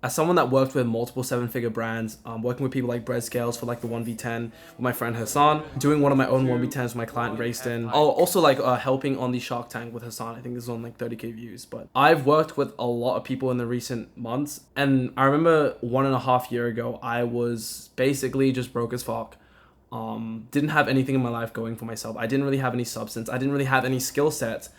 as someone that worked with multiple seven-figure brands, working with people like Bread Scales for like the 1v10 with my friend Hassan, doing one of my own 1v10s with my client Rayston, also like helping on the Shark Tank with Hassan. I think this is on like 30k views. But I've worked with a lot of people in the recent months, and I remember 1.5 years ago, I was basically just broke as fuck. Didn't have anything in my life going for myself. I didn't really have any substance. I didn't really have any skill sets.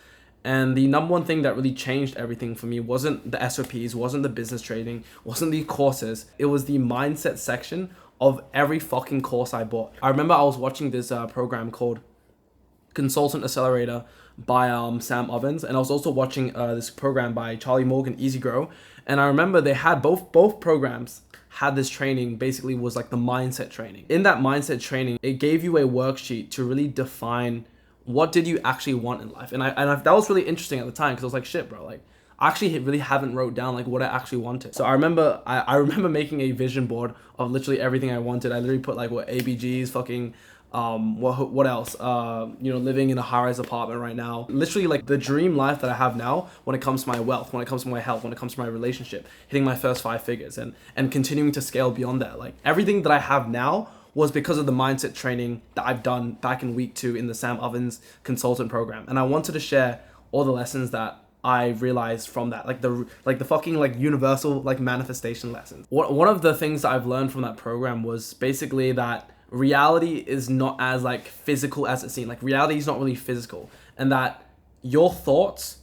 And the number one thing that really changed everything for me wasn't the SOPs, wasn't the business trading, wasn't the courses. It was the mindset section of every fucking course I bought. I remember I was watching this program called Consultant Accelerator by Sam Ovens, and I was also watching this program by Charlie Morgan, Easy Grow. And I remember they had both programs had this training, basically was like the mindset training. In that mindset training, it gave you a worksheet to really define what did you actually want in life. And that was really interesting at the time, because I was like, shit, bro, like I actually really haven't wrote down like what I actually wanted. So I remember making a vision board of literally everything I wanted. I literally put like what ABGs, fucking what else, living in a high-rise apartment right now, literally like the dream life that I have now when it comes to my wealth, when it comes to my health, when it comes to my relationship, hitting my first 5 figures and continuing to scale beyond that. Like everything that I have now was because of the mindset training that I've done back in week 2 in the Sam Ovens consultant program. And I wanted to share all the lessons that I realized from that, like the fucking like universal like manifestation lessons. One of the things that I've learned from that program was basically that reality is not as like physical as it seems. Like reality is not really physical, and that your thoughts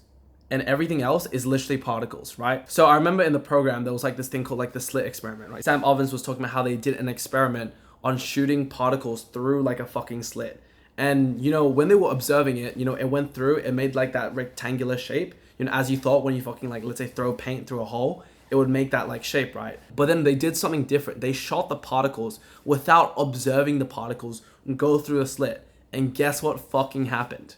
and everything else is literally particles, right? So I remember in the program there was like this thing called like the slit experiment, right? Sam Ovens was talking about how they did an experiment on shooting particles through like a fucking slit. And, when they were observing it, it went through, it made like that rectangular shape, as you thought when you fucking like, let's say throw paint through a hole, it would make that like shape, right? But then they did something different. They shot the particles without observing the particles go through the slit. And guess what fucking happened?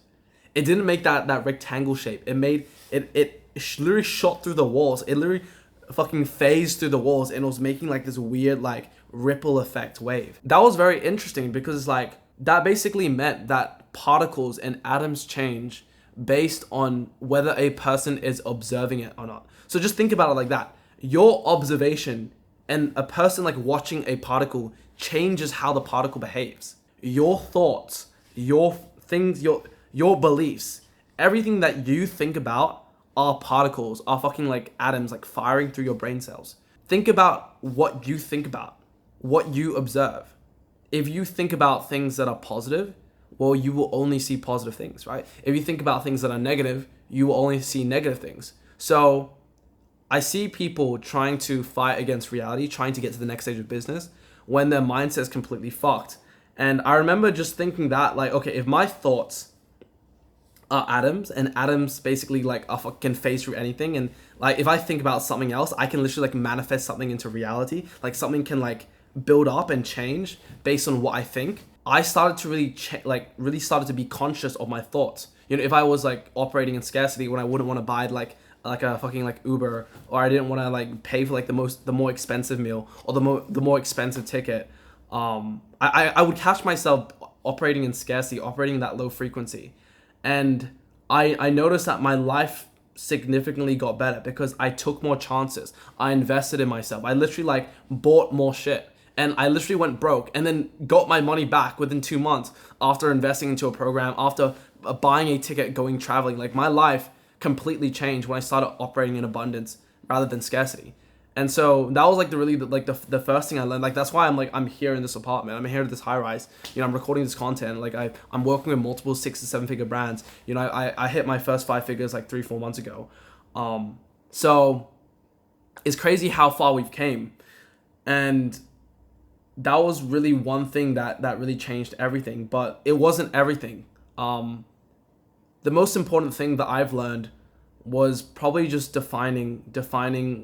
It didn't make that rectangle shape. It made, it literally shot through the walls. It literally fucking phased through the walls, and it was making like this weird like ripple effect wave. That was very interesting, because like that basically meant that particles and atoms change based on whether a person is observing it or not. So just think about it like that. Your observation and a person like watching a particle changes how the particle behaves. Your thoughts, your things, your beliefs, everything that you think about are particles, are fucking like atoms like firing through your brain cells. Think about what you think about, what you observe. If you think about things that are positive, well, you will only see positive things, right? If you think about things that are negative, you will only see negative things. So I see people trying to fight against reality, trying to get to the next stage of business when their mindset is completely fucked. And I remember just thinking that, like, okay, if my thoughts are atoms, and atoms basically like can phase through anything, and like if I think about something else, I can literally like manifest something into reality. Like something can like build up and change based on what I think. I started to really started to be conscious of my thoughts. If I was like operating in scarcity when I wouldn't want to buy like a fucking like Uber, or I didn't want to like pay for like the more expensive meal, or the more expensive ticket, I would catch myself operating in scarcity, operating in that low frequency. And I noticed that my life significantly got better because I took more chances. I invested in myself. I literally like bought more shit, and I literally went broke and then got my money back within 2 months after investing into a program, after buying a ticket, going traveling. Like my life completely changed when I started operating in abundance rather than scarcity. And so that was like the first thing I learned. Like that's why I'm here in this apartment. I'm here at this high rise. I'm recording this content. Like I'm working with multiple 6 to 7 figure brands. I hit my first 5 figures like 3-4 months ago. So it's crazy how far we've came. And that was really one thing that really changed everything. But it wasn't everything. The most important thing that I've learned was probably just defining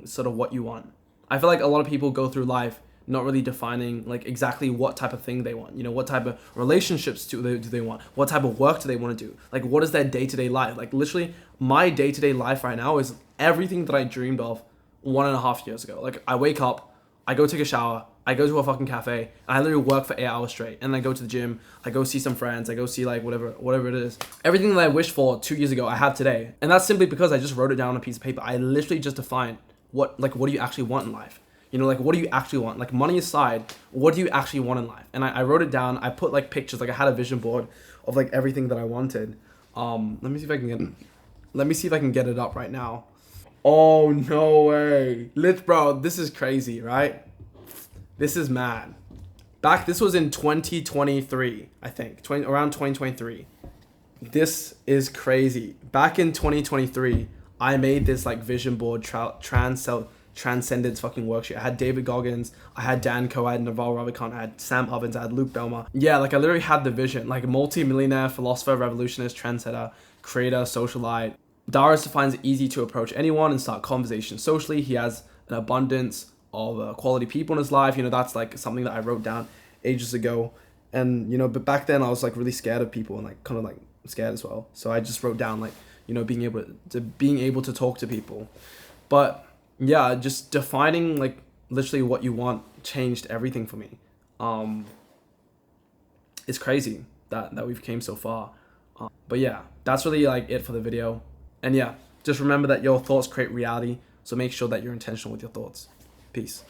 sort of what you want. I feel like a lot of people go through life not really defining like exactly what type of thing they want. What type of relationships do they want? What type of work do they want to do? Like what is their day-to-day life? Like literally my day-to-day life right now is everything that I dreamed of 1.5 years ago. Like I wake up, I go take a shower, I go to a fucking cafe, and I literally work for 8 hours straight. And I go to the gym, I go see some friends, I go see like whatever it is. Everything that I wished for 2 years ago, I have today. And that's simply because I just wrote it down on a piece of paper. I literally just defined what do you actually want in life? You know, like, what do you actually want? Like, money aside, what do you actually want in life? And I wrote it down. I put like pictures, like I had a vision board of like everything that I wanted. Let me see if I can get it up right now. Oh, no way. Bro, this is crazy, right? This is mad. This was in 2023, I think, around 2023. This is crazy. Back in 2023, I made this like vision board transcendence fucking worksheet. I had David Goggins, I had Dan Coe, I had Naval Ravikant, I had Sam Ovens, I had Luke Belma. Yeah, like I literally had the vision, like a multi-millionaire, philosopher, revolutionist, trendsetter, creator, socialite. Darius finds it easy to approach anyone and start conversations socially. He has an abundance of quality people in his life. You know, that's like something that I wrote down ages ago. And, you know, but back then I was like really scared of people and like kind of like scared as well. So I just wrote down like, you know, being able to talk to people. But yeah, just defining like literally what you want changed everything for me. It's crazy that we've came so far. But yeah, that's really like it for the video. And yeah, just remember that your thoughts create reality. So make sure that you're intentional with your thoughts. Peace.